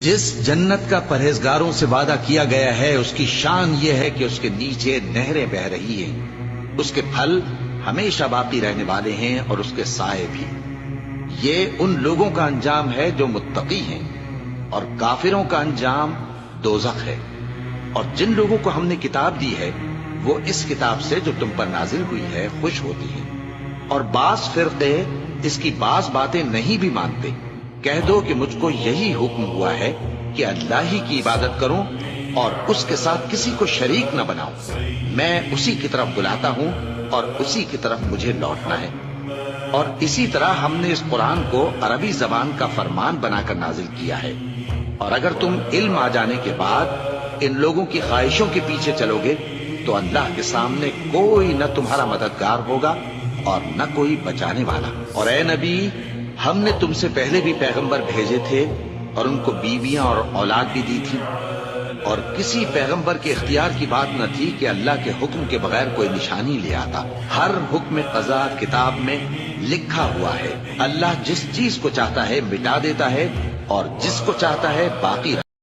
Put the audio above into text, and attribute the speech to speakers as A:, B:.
A: जिस जन्नत का परहेजगारों से वादा किया गया है उसकी शान ये है कि उसके नीचे नहरें बह रही हैं, उसके फल हमेशा बाकी रहने वाले हैं और उसके साए भी। ये उन लोगों का अंजाम है जो मुत्तकी हैं, और काफिरों का अंजाम दोज़ख है। और जिन लोगों को हमने किताब दी है वो इस किताब से जो तुम पर नाजिल हुई है खुश होती हैं, और बास फिरके इसकी बास बातें नहीं भी मानते। कह दो कि मुझको यही हुक्म हुआ है कि अल्लाह ही की इबादत करूं और उसके साथ किसी को शरीक न बनाऊं। मैं उसी की तरफ बुलाता हूं और उसी की तरफ मुझे लौटना है। और इसी तरह हमने इस कुरान को अरबी जबान का फरमान बनाकर नाजिल किया है। और अगर तुम इल्म आ जाने के बाद इन लोगों की ख्वाहिशों के पीछे चलोगे तो अल्लाह के सामने कोई न तुम्हारा मददगार होगा और न कोई बचाने वाला। और ए नबी, हमने तुमसे पहले भी पैगंबर भेजे थे और उनको बीवियां और औलाद भी दी थी, और किसी पैगंबर के इख्तियार की बात न थी कि अल्लाह के हुक्म के बगैर कोई निशानी ले आता। हर हुक्म क़ज़ा किताब में लिखा हुआ है। अल्लाह जिस चीज को चाहता है मिटा देता है और जिसको चाहता है बाकी